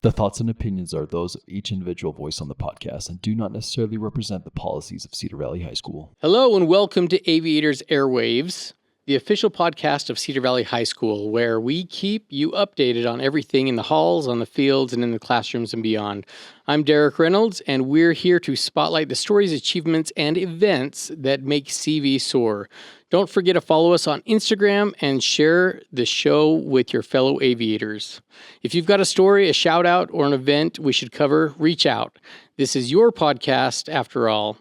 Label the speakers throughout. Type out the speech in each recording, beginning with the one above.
Speaker 1: The thoughts and opinions are those of each individual voice on the podcast and do not necessarily represent the policies of Cedar Valley High School.
Speaker 2: Hello and welcome to Aviator's Airwaves, the official podcast of Cedar Valley High School, where we keep you updated on everything in the halls, on the fields, and in the classrooms and beyond. I'm Derek Reynolds, and we're here to spotlight the stories, achievements, and events that make CV soar. Don't forget to follow us on Instagram and share the show with your fellow aviators. If you've got a story, a shout out, or an event we should cover, reach out. This is your podcast after all.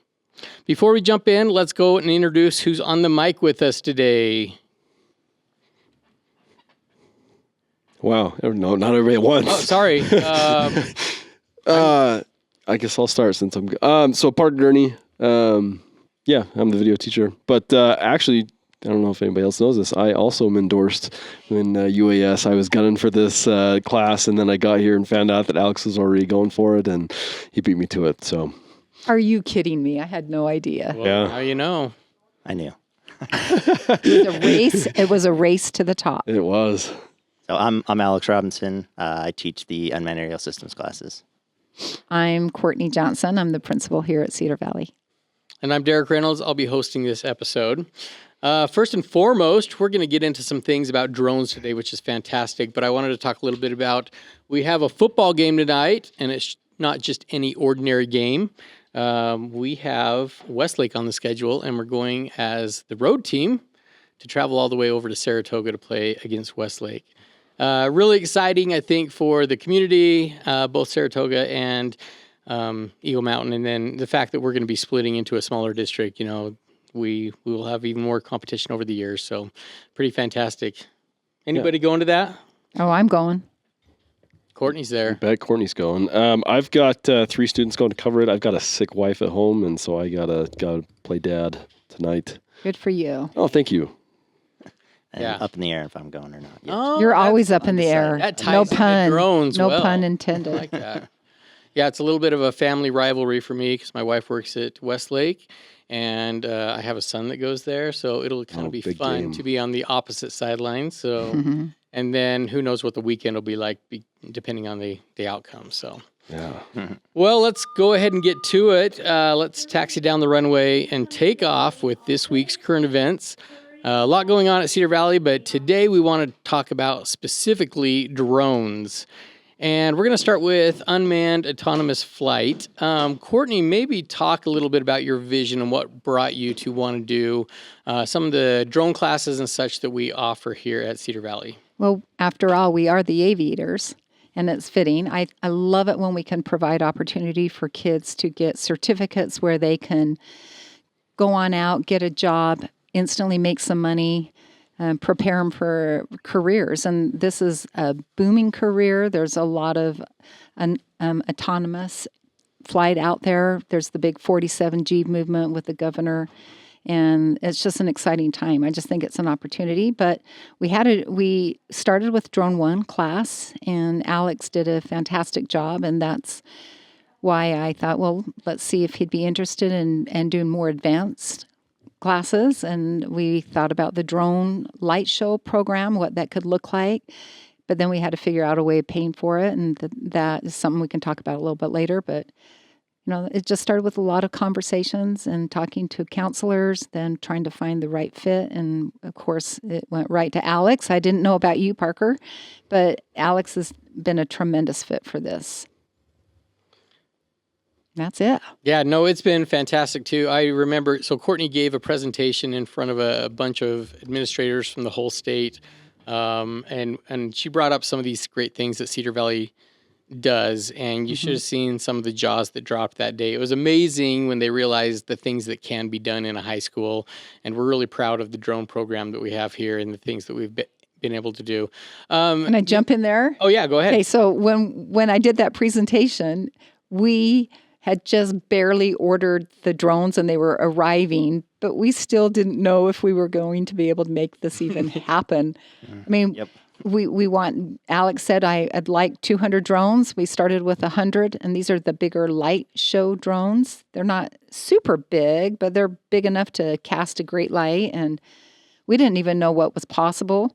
Speaker 2: Before we jump in, let's go and introduce who's on the mic with us today.
Speaker 3: Wow. No, not everybody at once.
Speaker 2: Oh, sorry.
Speaker 3: I guess I'll start since I'm so Parker Gurney. Yeah, I'm the video teacher. But actually, I don't know if anybody else knows this. I also am endorsed in UAS. I was gunning for this class, and then I got here and found out that Alex was already going for it, and he beat me to it. So,
Speaker 4: are you kidding me? I had no idea.
Speaker 2: Well,
Speaker 3: yeah.
Speaker 2: Now you know.
Speaker 5: I knew.
Speaker 4: It was a race. It was a race to the top.
Speaker 3: It was.
Speaker 5: So I'm Alex Robinson. I teach the unmanned aerial systems classes.
Speaker 4: I'm Courtney Johnson. I'm the principal here at Cedar Valley.
Speaker 2: And I'm Derek Reynolds. I'll be hosting this episode. First and foremost, we're going to get into some things about drones today, which is fantastic. But I wanted to talk a little bit about, we have a football game tonight, and it's not just any ordinary game. We have Westlake on the schedule, and we're going as the road team to travel all the way over to Saratoga to play against Westlake. Really exciting, I think, for the community, both Saratoga and Eagle Mountain. And then the fact that we're going to be splitting into a smaller district, we will have even more competition over the years. So pretty fantastic. Anybody going to that?
Speaker 4: Oh, I'm going.
Speaker 2: Courtney's there.
Speaker 3: I bet Courtney's going. I've got 3 students going to cover it. I've got a sick wife at home, and so I gotta play dad tonight.
Speaker 4: Good for you.
Speaker 3: Oh, thank you.
Speaker 5: And up in the air if I'm going or not. Yet.
Speaker 2: Oh,
Speaker 4: You're always up in the air.
Speaker 2: That ties
Speaker 4: No
Speaker 2: into
Speaker 4: pun.
Speaker 2: drones
Speaker 4: No
Speaker 2: well.
Speaker 4: pun
Speaker 2: I
Speaker 4: intended.
Speaker 2: like that. Yeah, it's a little bit of a family rivalry for me because my wife works at Westlake, and I have a son that goes there, so it'll kind of be fun
Speaker 3: game.
Speaker 2: to be on the opposite sideline. So, and then who knows what the weekend will be like, depending on the outcome. So,
Speaker 3: Yeah.
Speaker 2: well, let's go ahead and get to it. Let's taxi down the runway and take off with this week's current events. A lot going on at Cedar Valley, but today we want to talk about specifically drones. And we're going to start with unmanned autonomous flight. Courtney, maybe talk a little bit about your vision and what brought you to want to do some of the drone classes and such that we offer here at Cedar Valley.
Speaker 4: Well, after all, we are the aviators, and it's fitting. I love it when we can provide opportunity for kids to get certificates where they can go on out, get a job, instantly make some money, prepare them for careers. And this is a booming career. There's a lot of autonomous flight out there. There's the big 47G movement with the governor, and it's just an exciting time. I just think it's an opportunity. But we started with Drone 1 class, and Alex did a fantastic job, and that's why I thought, well, let's see if he'd be interested in doing more advanced classes. And we thought about the drone light show program, what that could look like. But then we had to figure out a way of paying for it, and that is something we can talk about a little bit later. But it just started with a lot of conversations and talking to counselors, then trying to find the right fit. And of course, it went right to Alex. I didn't know about you, Parker, but Alex has been a tremendous fit for this. That's it.
Speaker 2: Yeah, no, it's been fantastic too. I remember, so Courtney gave a presentation in front of a bunch of administrators from the whole state, and she brought up some of these great things that Cedar Valley does, and you should have seen some of the jaws that dropped that day. It was amazing when they realized the things that can be done in a high school, and we're really proud of the drone program that we have here and the things that we've been able to do.
Speaker 4: Can I jump in there?
Speaker 2: Oh yeah, go ahead.
Speaker 4: Okay, so when I did that presentation, we had just barely ordered the drones and they were arriving, but we still didn't know if we were going to be able to make this even happen. I mean, we want, Alex said I'd like 200 drones. We started with 100, and these are the bigger light show drones. They're not super big, but they're big enough to cast a great light, and we didn't even know what was possible.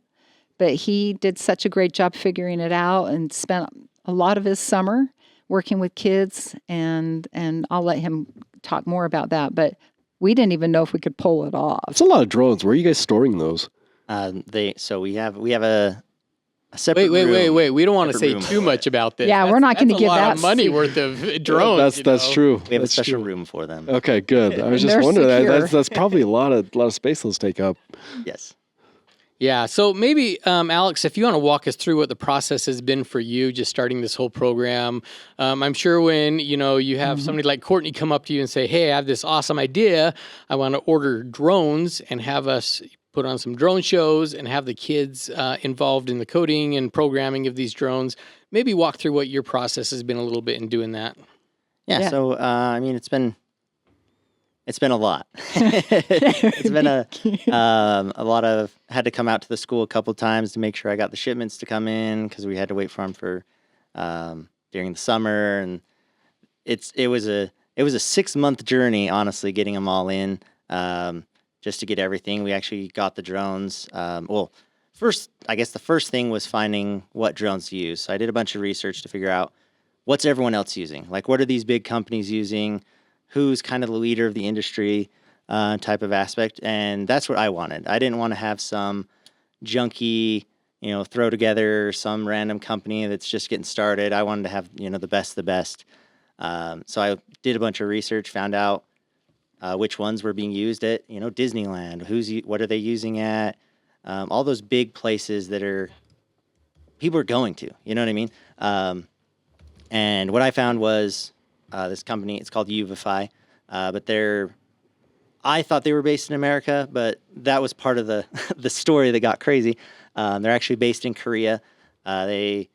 Speaker 4: But he did such a great job figuring it out and spent a lot of his summer working with kids, and I'll let him talk more about that. But we didn't even know if we could pull it off.
Speaker 3: It's a lot of drones. Where are you guys storing those?
Speaker 5: So we have a separate
Speaker 2: Wait.
Speaker 5: room.
Speaker 2: We don't want to
Speaker 5: Separate
Speaker 2: say
Speaker 5: room
Speaker 2: too
Speaker 5: for
Speaker 2: much about this.
Speaker 4: Yeah, we're not going to give
Speaker 2: a lot
Speaker 4: that
Speaker 2: of money worth of drones.
Speaker 3: That's true.
Speaker 5: We have a
Speaker 3: That's
Speaker 5: special
Speaker 3: true.
Speaker 5: room for them.
Speaker 3: Okay, good. I was just
Speaker 4: They're
Speaker 3: wondering.
Speaker 4: secure.
Speaker 3: That's probably a lot of space those take up.
Speaker 5: Yes.
Speaker 2: Yeah. So maybe, Alex, if you want to walk us through what the process has been for you, just starting this whole program. I'm sure when, you have somebody like Courtney come up to you and say, hey, I have this awesome idea. I want to order drones and have us put on some drone shows and have the kids involved in the coding and programming of these drones. Maybe walk through what your process has been a little bit in doing that.
Speaker 5: Yeah. So it's been a lot. It's been a lot of, had to come out to the school a couple of times to make sure I got the shipments to come in, because we had to wait for them for during the summer, and it was a 6-month journey, honestly, getting them all in, just to get everything. We actually got the drones. First, I guess the first thing was finding what drones to use. So I did a bunch of research to figure out what's everyone else using. Like, what are these big companies using? Who's kind of the leader of the industry type of aspect. And that's what I wanted. I didn't want to have some junky, throw together some random company that's just getting started. I wanted to have, the best of the best. So I did a bunch of research, found out which ones were being used at, Disneyland. What are they using at? All those big places that people are going to, you know what I mean? And what I found was this company, it's called Uvify, but I thought they were based in America, but that was part of the the story that got crazy. They're actually based in Korea. They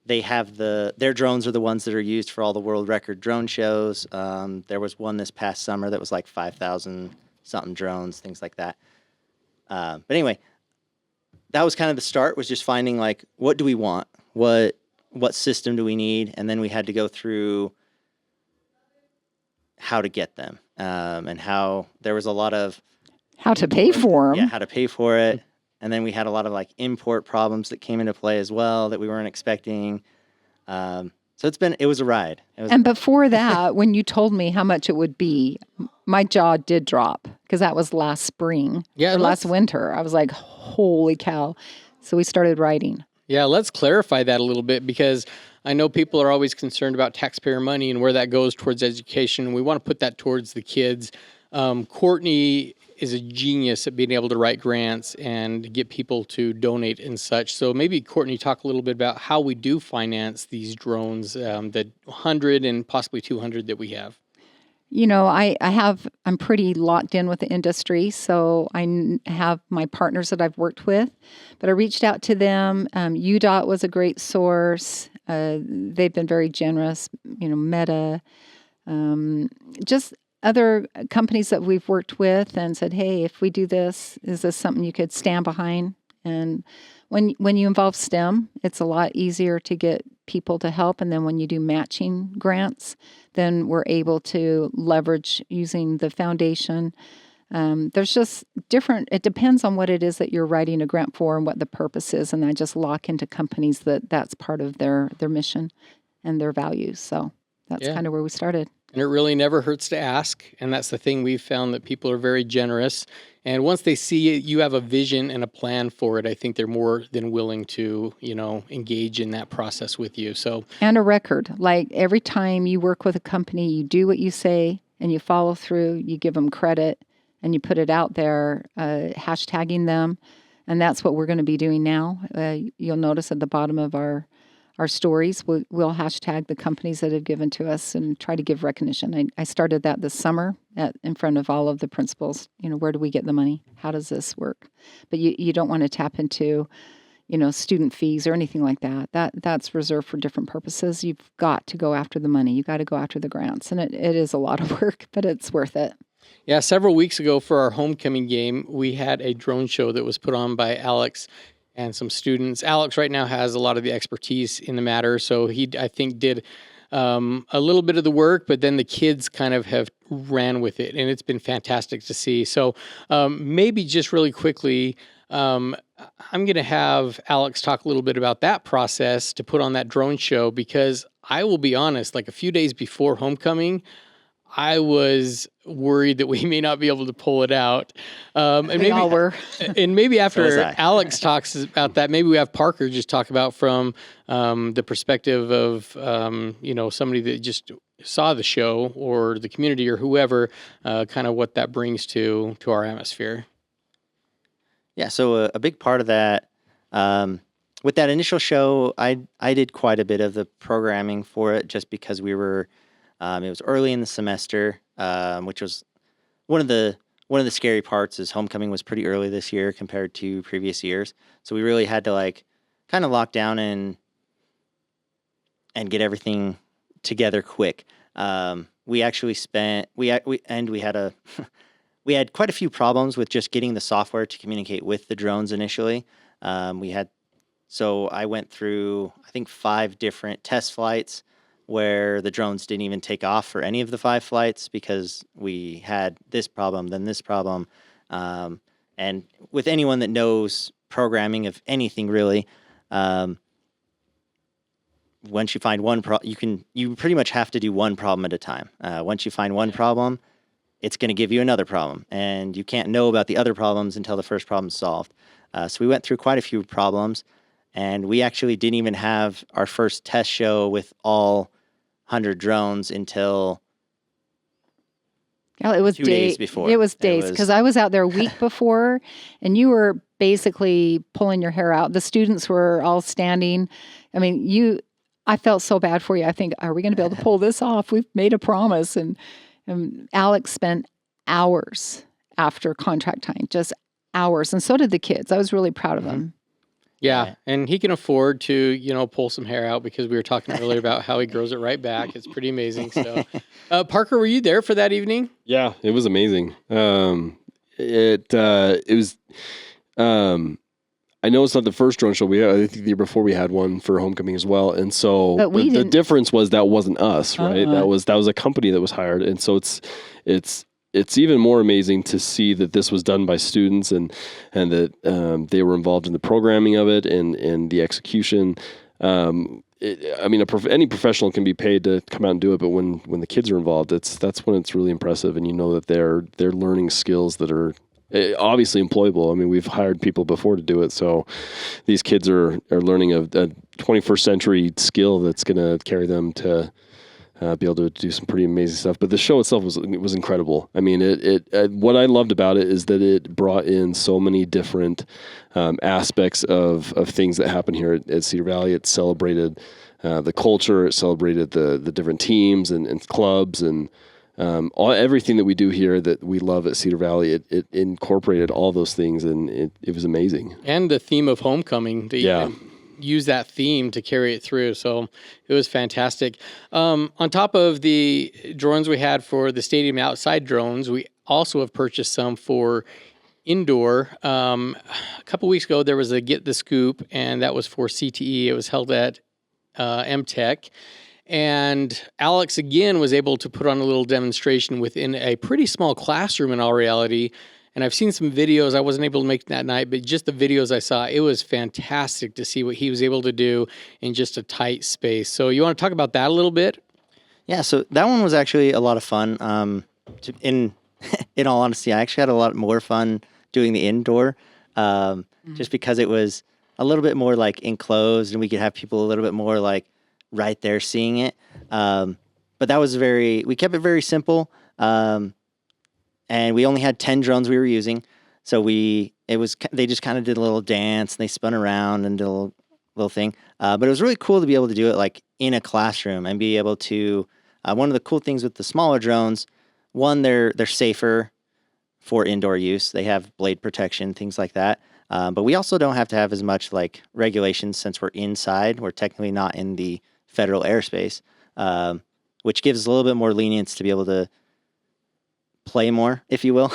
Speaker 5: have their drones are the ones that are used for all the world record drone shows. There was one this past summer that was like 5,000 something drones, things like that. But anyway, that was kind of the start, was just finding, like, what do we want? What system do we need? And then we had to go through how to get them, and how there was a lot of
Speaker 4: How to pay for them.
Speaker 5: Yeah, how to pay for it. And then we had a lot of like import problems that came into play as well that we weren't expecting. So it was a ride.
Speaker 4: And before that, when you told me how much it would be, my jaw did drop, because that was last spring or last winter. I was like, holy cow. So we started writing.
Speaker 2: Yeah, let's clarify that a little bit, because I know people are always concerned about taxpayer money and where that goes towards education. We want to put that towards the kids. Courtney is a genius at being able to write grants and get people to donate and such. So maybe, Courtney, talk a little bit about how we do finance these drones, the 100 and possibly 200 that we have.
Speaker 4: I'm pretty locked in with the industry, so I have my partners that I've worked with, but I reached out to them. UDOT was a great source. They've been very generous, Meta, just other companies that we've worked with, and said, hey, if we do this, is this something you could stand behind? And when you involve STEM, it's a lot easier to get people to help. And then when you do matching grants, then we're able to leverage using the foundation. There's just different, it depends on what it is that you're writing a grant for and what the purpose is. And I just lock into companies that's part of their mission and their values. So that's kind of where we started.
Speaker 2: And it really never hurts to ask. And that's the thing we've found, that people are very generous. And once they see it, you have a vision and a plan for it, I think they're more than willing to, engage in that process with you. So,
Speaker 4: and a record. Like, every time you work with a company, you do what you say and you follow through, you give them credit and you put it out there, hashtagging them. And that's what we're going to be doing now. You'll notice at the bottom of our stories, we'll hashtag the companies that have given to us and try to give recognition. I started that this summer in front of all of the principals. Where do we get the money? How does this work? But you don't want to tap into, student fees or anything like that. That's reserved for different purposes. You've got to go after the money. You got to go after the grants. And it is a lot of work, but it's worth it.
Speaker 2: Yeah, several weeks ago for our homecoming game, we had a drone show that was put on by Alex and some students. Alex right now has a lot of the expertise in the matter, so he, I think, did a little bit of the work, but then the kids kind of have ran with it, and it's been fantastic to see. So maybe just really quickly, I'm going to have Alex talk a little bit about that process to put on that drone show, because I will be honest, like a few days before homecoming, I was worried that we may not be able to pull it out.
Speaker 4: We all were.
Speaker 2: And maybe
Speaker 5: was
Speaker 2: after
Speaker 5: I.
Speaker 2: Alex talks about that, maybe we have Parker just talk about from the perspective of, somebody that just saw the show, or the community, or whoever, kind of what that brings to our atmosphere.
Speaker 5: Yeah, so a big part of that, with that initial show, I did quite a bit of the programming for it, just because we were, it was early in the semester, which was one of the scary parts. Is homecoming was pretty early this year compared to previous years, so we really had to like kind of lock down and get everything together quick. We actually spent we had a we had quite a few problems with just getting the software to communicate with the drones initially. So I went through, I think, 5 different test flights where the drones didn't even take off for any of the 5 flights, because we had this problem, then this problem. And with anyone that knows programming of anything really, once you find one you pretty much have to do one problem at a time. Once you find one problem, it's going to give you another problem, and you can't know about the other problems until the first problem's solved. So we went through quite a few problems, and we actually didn't even have our first test show with all 100 drones until
Speaker 4: It was
Speaker 5: 2 days before.
Speaker 4: It was days, because I was out there a week before, and you were basically pulling your hair out. The students were all standing. I mean, I felt so bad for you. I think, are we going to be able to pull this off? We've made a promise. And Alex spent hours after contract time, just hours. And so did the kids. I was really proud of them.
Speaker 2: Yeah, and he can afford to, pull some hair out, because we were talking earlier about how he grows it right back. It's pretty amazing. So, Parker, were you there for that evening?
Speaker 3: Yeah, it was amazing. It was. I know it's not the first drone show we had. I think the year before we had one for homecoming as well, and so
Speaker 4: But we
Speaker 3: the
Speaker 4: didn't-
Speaker 3: difference was that wasn't us, right?
Speaker 4: Uh-uh.
Speaker 3: That was a company that was hired, and so it's even more amazing to see that this was done by students, and that they were involved in the programming of it and the execution. Any professional can be paid to come out and do it, but when the kids are involved, that's when it's really impressive, and you know that they're learning skills that are obviously employable. I mean, we've hired people before to do it, so these kids are learning a 21st century skill that's going to carry them to be able to do some pretty amazing stuff. But the show itself was incredible. I mean, what I loved about it is that it brought in so many different aspects of things that happen here at Cedar Valley. It celebrated the culture. It celebrated the different teams and clubs, and everything that we do here that we love at Cedar Valley. It incorporated all those things, and it was amazing.
Speaker 2: And the theme of homecoming, that you
Speaker 3: Yeah.
Speaker 2: can use that theme to carry it through. So it was fantastic. On top of the drones we had for the stadium outside drones, we also have purchased some for indoor. A couple weeks ago, there was a Get the Scoop, and that was for CTE. It was held at MTech. And Alex, again, was able to put on a little demonstration within a pretty small classroom in all reality. And I've seen some videos. I wasn't able to make it that night, but just the videos I saw, it was fantastic to see what he was able to do in just a tight space. So you want to talk about that a little bit?
Speaker 5: Yeah, so that one was actually a lot of fun. In all honesty, I actually had a lot more fun doing the indoor, just because it was a little bit more like enclosed, and we could have people a little bit more like right there seeing it. But that was we kept it very simple. And we only had 10 drones we were using. So they just kind of did a little dance, and they spun around and did a little thing. But it was really cool to be able to do it like in a classroom and be able to, one of the cool things with the smaller drones, one, they're safer for indoor use. They have blade protection, things like that. But we also don't have to have as much like regulations, since we're inside. We're technically not in the federal airspace, which gives us a little bit more lenience to be able to play more, if you will.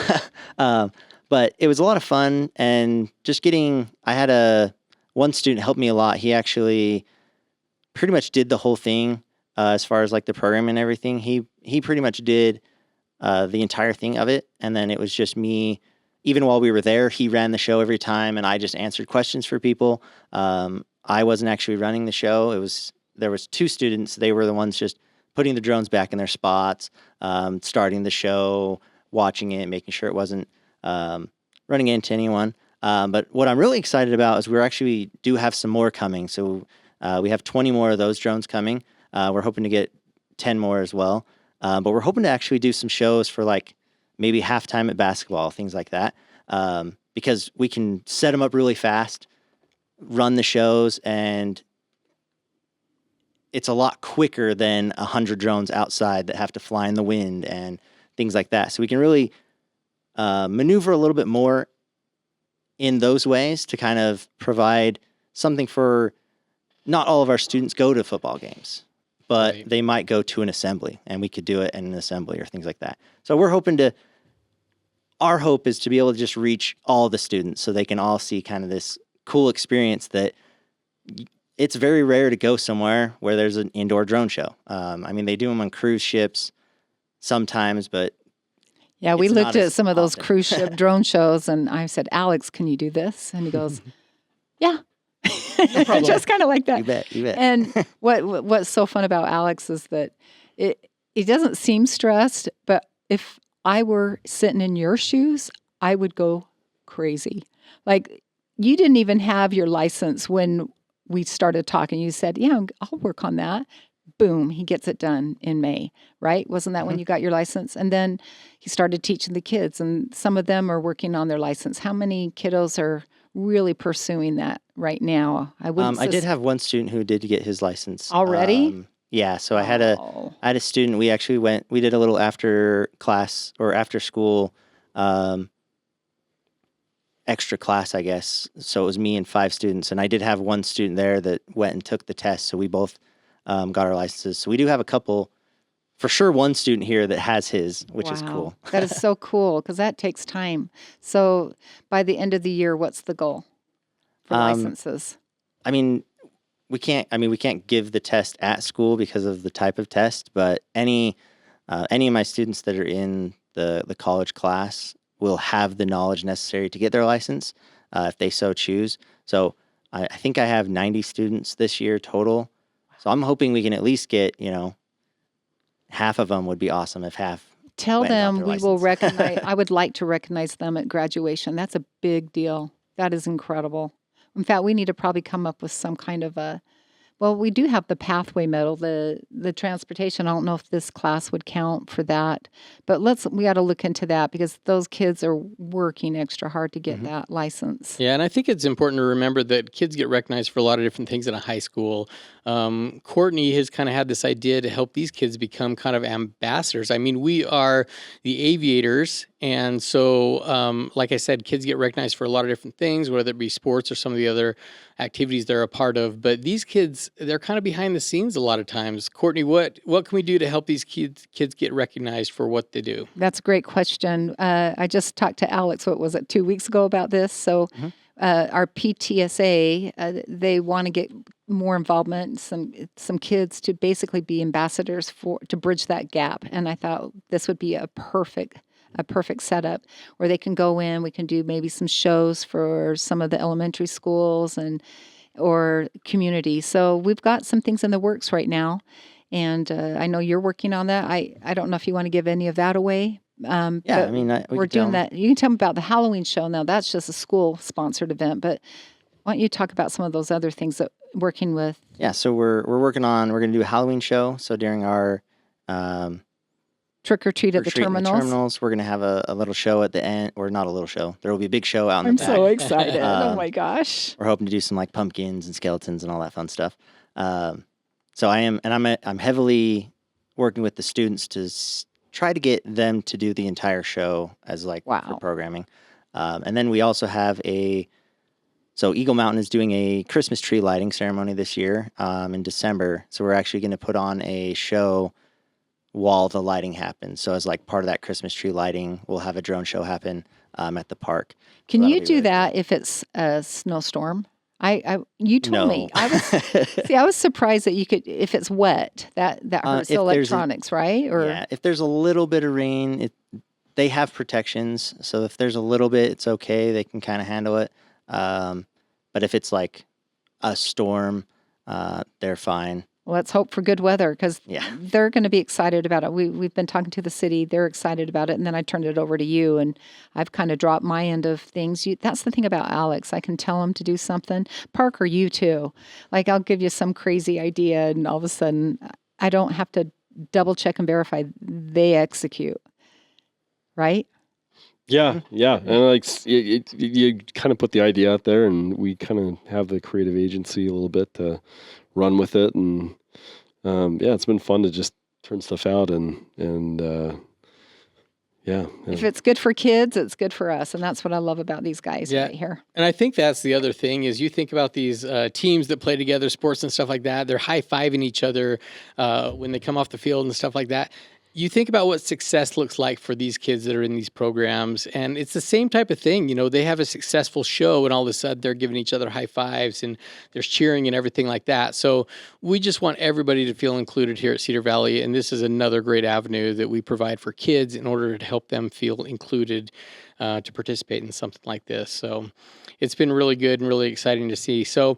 Speaker 5: But it was a lot of fun, and just I had one student help me a lot. He actually pretty much did the whole thing, as far as like the program and everything. He pretty much did the entire thing of it, and then it was just me even while we were there, he ran the show every time, and I just answered questions for people. I wasn't actually running the show. There was 2 students. They were the ones just putting the drones back in their spots, starting the show, watching it, making sure it wasn't running into anyone. But what I'm really excited about is we actually do have some more coming. So we have 20 more of those drones coming. We're hoping to get 10 more as well. But we're hoping to actually do some shows for like maybe halftime at basketball, things like that, because we can set them up really fast, run the shows, and it's a lot quicker than 100 drones outside that have to fly in the wind and things like that. So we can really maneuver a little bit more in those ways to kind of provide something for not all of our students go to football games, but
Speaker 2: Right.
Speaker 5: they might go to an assembly, and we could do it in an assembly or things like that. So we're hoping our hope is to be able to just reach all the students so they can all see kind of this cool experience that it's very rare to go somewhere where there's an indoor drone show. I mean, they do them on cruise ships sometimes, but
Speaker 4: Yeah, we
Speaker 5: It's
Speaker 4: looked
Speaker 5: not
Speaker 4: at
Speaker 5: as
Speaker 4: some of those
Speaker 5: often.
Speaker 4: cruise ship drone shows, and I said, Alex, can you do this? And he goes, yeah.
Speaker 2: problem.
Speaker 4: Just kind of like that.
Speaker 5: you bet.
Speaker 4: And what's so fun about Alex is that it doesn't seem stressed, but if I were sitting in your shoes, I would go crazy. Like, you didn't even have your license when we started talking. You said, yeah, I'll work on that. Boom, he gets it done in May, right? Wasn't that when you got your license? And then he started teaching the kids, and some of them are working on their license. How many kiddos are really pursuing that right now?
Speaker 5: I did have one student who did get his license
Speaker 4: Already?
Speaker 5: Yeah, so I had a student. We actually we did a little after class or after school extra class, I guess. So it was me and 5 students, and I did have one student there that went and took the test. So we both got our licenses. So we do have a couple, for sure, one student here that has his, which is cool.
Speaker 4: That is so cool because that takes time. So by the end of the year, what's the goal for licenses?
Speaker 5: I mean, we can't give the test at school because of the type of test, but any of my students that are in the college class will have the knowledge necessary to get their license if they so choose. So I think I have 90 students this year total. So I'm hoping we can at least get, half of them would be awesome if half.
Speaker 4: Tell
Speaker 5: went and got
Speaker 4: them
Speaker 5: their
Speaker 4: we will
Speaker 5: license.
Speaker 4: recognize. I would like to recognize them at graduation. That's a big deal. That is incredible. In fact, we need to probably come up with some kind of well, we do have the pathway medal, the transportation. I don't know if this class would count for that, but we got to look into that because those kids are working extra hard to get that license.
Speaker 2: Yeah, and I think it's important to remember that kids get recognized for a lot of different things in a high school. Courtney has kind of had this idea to help these kids become kind of ambassadors. I mean, we are the aviators, and so, like I said, kids get recognized for a lot of different things, whether it be sports or some of the other activities they're a part of. But these kids, they're kind of behind the scenes a lot of times. Courtney, what can we do to help these kids get recognized for what they do?
Speaker 4: That's a great question. I just talked to Alex, 2 weeks ago about this. So our PTSA, they want to get more involvement, some kids to basically be ambassadors to bridge that gap. And I thought this would be a perfect setup where they can go in. We can do maybe some shows for some of the elementary schools or community. So we've got some things in the works right now. And I know you're working on that. I don't know if you want to give any of that away.
Speaker 5: Yeah,
Speaker 4: but
Speaker 5: I mean,
Speaker 4: we're doing that. You can tell me about the Halloween show. Now, that's just a school-sponsored event. But why don't you talk about some of those other things that working with?
Speaker 5: Yeah, so we're going to do a Halloween show. So during our
Speaker 4: Trick or treat at the
Speaker 5: retreat in
Speaker 4: terminals.
Speaker 5: we're going to have a little show at the end, or not a little show. There will be a big show out in
Speaker 4: I'm
Speaker 5: the back.
Speaker 4: so excited. Oh
Speaker 5: Um,
Speaker 4: my gosh.
Speaker 5: We're hoping to do some like pumpkins and skeletons and all that fun stuff. So I'm heavily working with the students to try to get them to do the entire show as like for programming. And then we also have so Eagle Mountain is doing a Christmas tree lighting ceremony this year in December. So we're actually going to put on a show while the lighting happens. So as like part of that Christmas tree lighting, we'll have a drone show happen at the park.
Speaker 4: Can
Speaker 5: So
Speaker 4: you
Speaker 5: that'll be
Speaker 4: do
Speaker 5: really
Speaker 4: that if it's a snowstorm? You told me.
Speaker 5: No.
Speaker 4: I was surprised that you could, if it's wet, that hurts the
Speaker 5: if there's
Speaker 4: electronics, right? Or
Speaker 5: Yeah, if there's a little bit of rain, they have protections. So if there's a little bit, it's okay. They can kind of handle it. But if it's like a storm, they're fine.
Speaker 4: Let's hope for good weather because
Speaker 5: Yeah.
Speaker 4: they're going to be excited about it. We've been talking to the city. They're excited about it. And then I turned it over to you, and I've kind of dropped my end of things. That's the thing about Alex. I can tell him to do something. Parker, you too. Like I'll give you some crazy idea, and all of a sudden I don't have to double check and verify. They execute. Right?
Speaker 3: Yeah, yeah, and like you kind of put the idea out there, and we kind of have the creative agency a little bit to run with it, and yeah, it's been fun to just turn stuff out, and yeah.
Speaker 4: If it's good for kids, it's good for us, and that's what I love about these guys right here.
Speaker 2: And I think that's the other thing is you think about these teams that play together, sports and stuff like that. They're high-fiving each other when they come off the field and stuff like that. You think about what success looks like for these kids that are in these programs, and it's the same type of thing. You know, they have a successful show, and all of a sudden they're giving each other high fives, and there's cheering and everything like that. So we just want everybody to feel included here at Cedar Valley, and this is another great avenue that we provide for kids in order to help them feel included to participate in something like this. So it's been really good and really exciting to see. So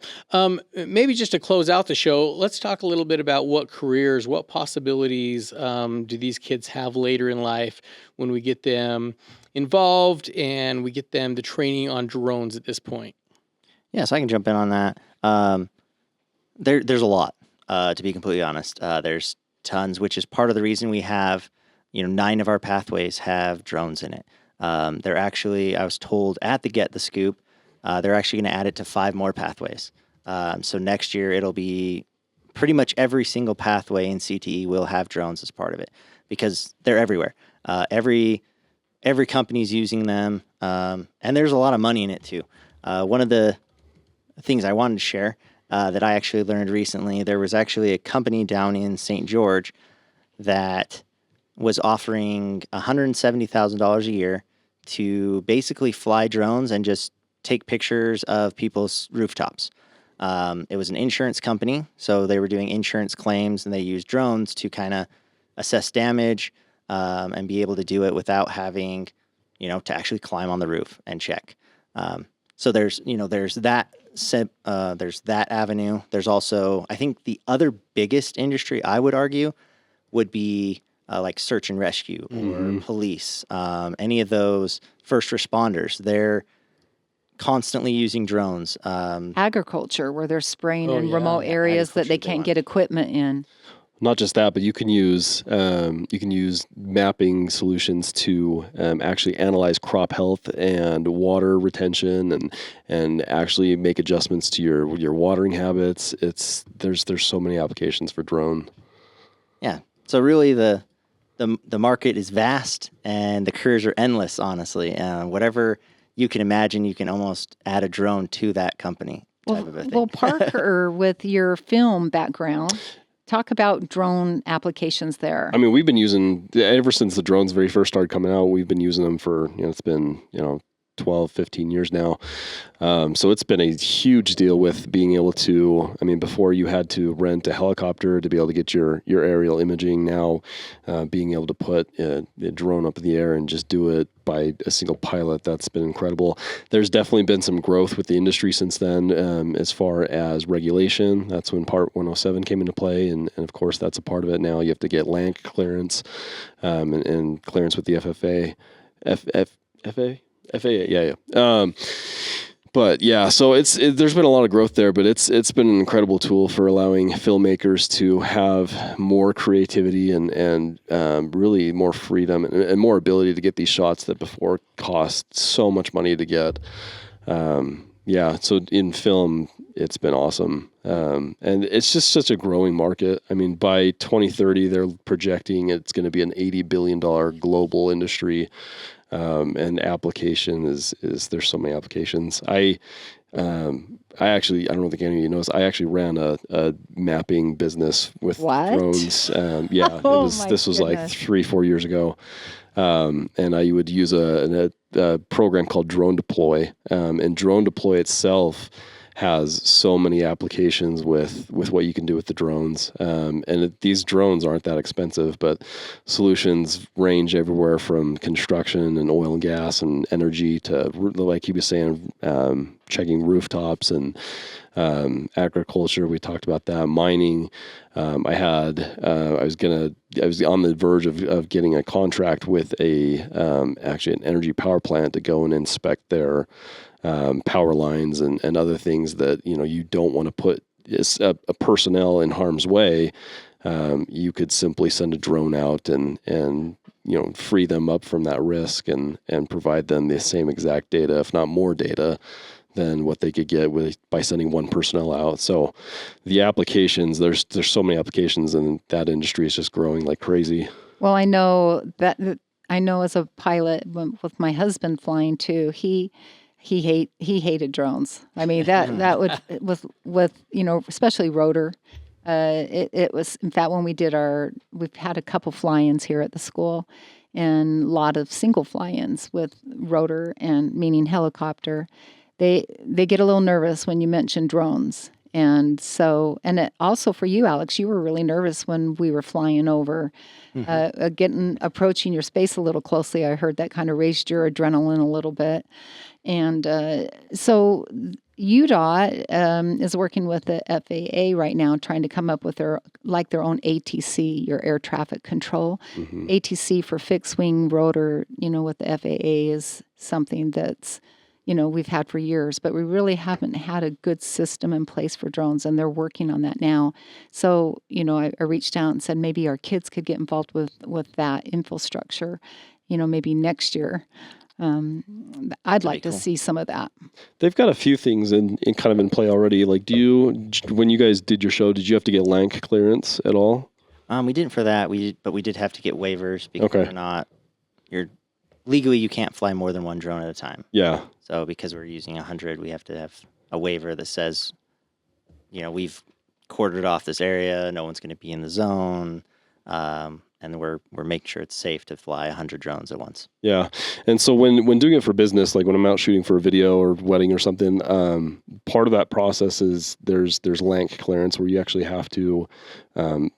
Speaker 2: maybe just to close out the show, let's talk a little bit about what careers, what possibilities do these kids have later in life when we get them involved and we get them the training on drones at this point.
Speaker 5: Yeah, so I can jump in on that. There's a lot, to be completely honest. There's tons, which is part of the reason we have, 9 of our pathways have drones in it. They're actually, I was told at the Get the Scoop, they're actually going to add it to 5 more pathways. So next year it'll be pretty much every single pathway in CTE will have drones as part of it because they're everywhere. Every company's using them, and there's a lot of money in it too. One of the things I wanted to share that I actually learned recently, there was actually a company down in St. George that was offering $170,000 a year to basically fly drones and just take pictures of people's rooftops. It was an insurance company, so they were doing insurance claims, and they used drones to kind of assess damage and be able to do it without having, to actually climb on the roof and check. So there's that avenue. There's also, I think the other biggest industry I would argue would be like search and rescue or police, any of those first responders. They're constantly using drones.
Speaker 4: Agriculture, where they're spraying in remote areas that they can't get equipment in.
Speaker 3: Not just that, but you can use mapping solutions to actually analyze crop health and water retention, and actually make adjustments to your watering habits. There's so many applications for drone.
Speaker 5: Yeah. So really the market is vast and the careers are endless, honestly. Whatever you can imagine, you can almost add a drone to that company type of a thing.
Speaker 4: Well, Parker, with your film background, talk about drone applications there.
Speaker 3: I mean, we've been using, ever since the drones very first started coming out, we've been using them for, it's been, 12, 15 years now. So it's been a huge deal with being able to, before you had to rent a helicopter to be able to get your aerial imaging. Now, being able to put a drone up in the air and just do it by a single pilot, that's been incredible. There's definitely been some growth with the industry since then, as far as regulation. That's when Part 107 came into play, and of course that's a part of it now. You have to get land clearance, and clearance with the FAA, yeah. But yeah, so there's been a lot of growth there, but it's been an incredible tool for allowing filmmakers to have more creativity and really more freedom and more ability to get these shots that before cost so much money to get. So in film, it's been awesome. And it's just such a growing market. By 2030, they're projecting it's going to be an $80 billion global industry. And application is there's so many applications. I actually, I don't think any of you knows, I actually ran a mapping business with drones. This was like 3-4 years ago. And I would use a program called Drone Deploy. And Drone Deploy itself has so many applications with what you can do with the drones. These drones aren't that expensive, but solutions range everywhere from construction and oil and gas and energy to, like he was saying, checking rooftops and agriculture. We talked about that. Mining. I was on the verge of getting a contract with actually an energy power plant to go and inspect their power lines and other things that, you don't want to put a personnel in harm's way. You could simply send a drone out and free them up from that risk and provide them the same exact data, if not more data, than what they could get by sending one personnel out. So the applications, there's so many applications, and that industry is just growing like crazy.
Speaker 4: Well, I know as a pilot with my husband flying too, he hated drones. I mean, that would with especially rotor. It was, in fact, when we've had a couple fly-ins here at the school, and a lot of single fly-ins with rotor, and meaning helicopter. They get a little nervous when you mention drones. And so, and also for you, Alex, you were really nervous when we were flying over, approaching your space a little closely. I heard that kind of raised your adrenaline a little bit. And so UDOT is working with the FAA right now, trying to come up with their own ATC, your air traffic control. ATC for fixed wing rotor, with the FAA is something that's, we've had for years, but we really haven't had a good system in place for drones, and they're working on that now. So, I reached out and said maybe our kids could get involved with that infrastructure, maybe next year. I'd like to see some of that.
Speaker 3: They've got a few things in play already. Like, when you guys did your show, did you have to get LANC clearance at all?
Speaker 5: We didn't for that. But we did have to get waivers because legally you can't fly more than one drone at a time.
Speaker 3: Yeah.
Speaker 5: So because we're using 100, we have to have a waiver that says, we've quartered off this area. No one's going to be in the zone. And we're making sure it's safe to fly 100 drones at once. Yeah.
Speaker 3: And so when doing it for business, like when I'm out shooting for a video or wedding or something, part of that process is there's LANC clearance where you actually have to,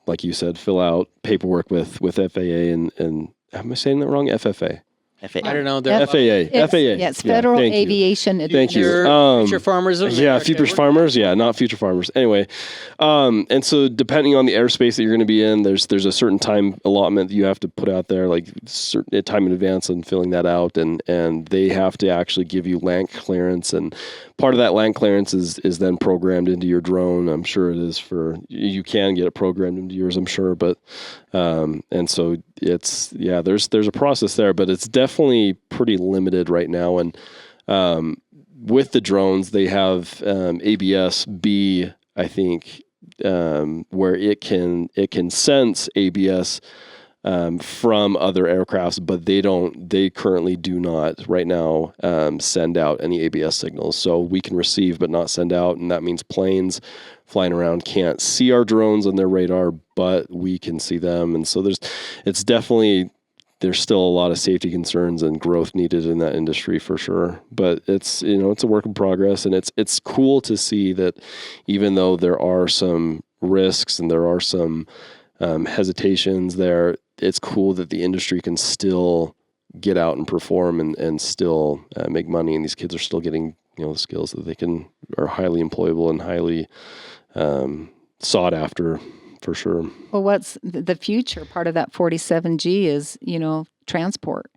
Speaker 3: like you said, fill out paperwork with FAA and am I saying that wrong? FFA.
Speaker 5: FAA.
Speaker 2: I don't know.
Speaker 3: FAA.
Speaker 4: Yeah, it's Federal Aviation
Speaker 3: Administration.
Speaker 2: Thank you. Future Farmers.
Speaker 3: Future Farmers. Yeah, not Future Farmers. Anyway, and so depending on the airspace that you're going to be in, there's a certain time allotment that you have to put out there, like certain time in advance, and filling that out, and they have to actually give you LANC clearance, and part of that LANC clearance is then programmed into your drone. I'm sure it is you can get it programmed into yours, I'm sure, but and so there's a process there, but it's definitely pretty limited right now. And with the drones, they have ABS-B, I think, where it can sense ABS from other aircrafts, but they currently do not right now send out any ABS signals. So we can receive but not send out, and that means planes flying around can't see our drones on their radar, but we can see them. And so there's still a lot of safety concerns and growth needed in that industry for sure. But it's a work in progress, and it's cool to see that even though there are some risks and there are some hesitations there, it's cool that the industry can still get out and perform and still make money, and these kids are still getting the skills that are highly employable and highly sought after for sure.
Speaker 4: Well, what's the future part of that 47G is transport,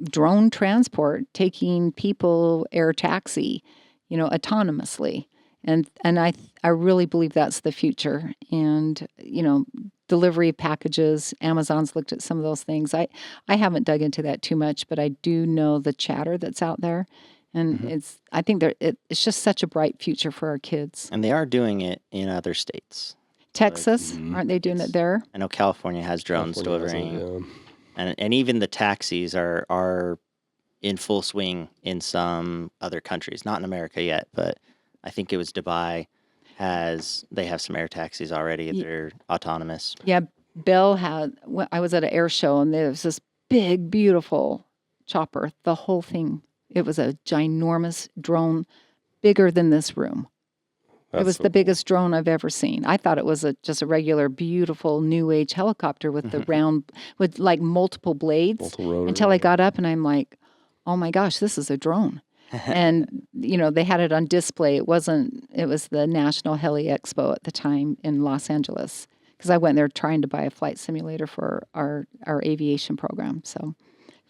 Speaker 4: drone transport, taking people air taxi, autonomously. And I really believe that's the future. And, delivery packages, Amazon's looked at some of those things. I haven't dug into that too much, but I do know the chatter that's out there. And I think it's just such a bright future for our kids.
Speaker 5: And they are doing it in other states.
Speaker 4: Texas, aren't they doing it there?
Speaker 5: I know California has drones delivering. And even the taxis are in full swing in some other countries. Not in America yet, but I think it was Dubai they have some air taxis already. They're autonomous.
Speaker 4: Yeah, Bell I was at an air show, and there was this big, beautiful chopper. The whole thing, it was a ginormous drone bigger than this room. It
Speaker 3: That's
Speaker 4: was
Speaker 3: so
Speaker 4: the
Speaker 3: cool.
Speaker 4: biggest drone I've ever seen. I thought it was just a regular, beautiful, new age helicopter with the round, with like multiple blades.
Speaker 3: Multiple rotor,
Speaker 4: Until I
Speaker 3: yeah.
Speaker 4: got up and I'm like, oh my gosh, this is a drone. And they had it on display. It was the National Heli Expo at the time in Los Angeles, because I went there trying to buy a flight simulator for our aviation program. So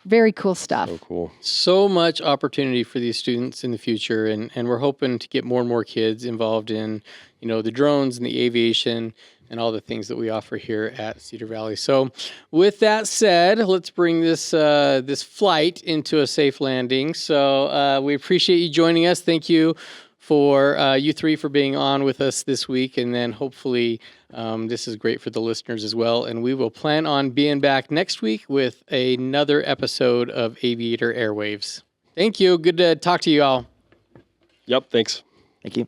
Speaker 4: very cool stuff.
Speaker 3: So cool.
Speaker 2: So much opportunity for these students in the future, and we're hoping to get more and more kids involved in, the drones and the aviation and all the things that we offer here at Cedar Valley. So with that said, let's bring this this flight into a safe landing. So we appreciate you joining us. Thank you for you three for being on with us this week, and then hopefully this is great for the listeners as well. And we will plan on being back next week with another episode of Aviator Airwaves. Thank you. Good to talk to you all.
Speaker 3: Yep. Thanks.
Speaker 5: Thank you.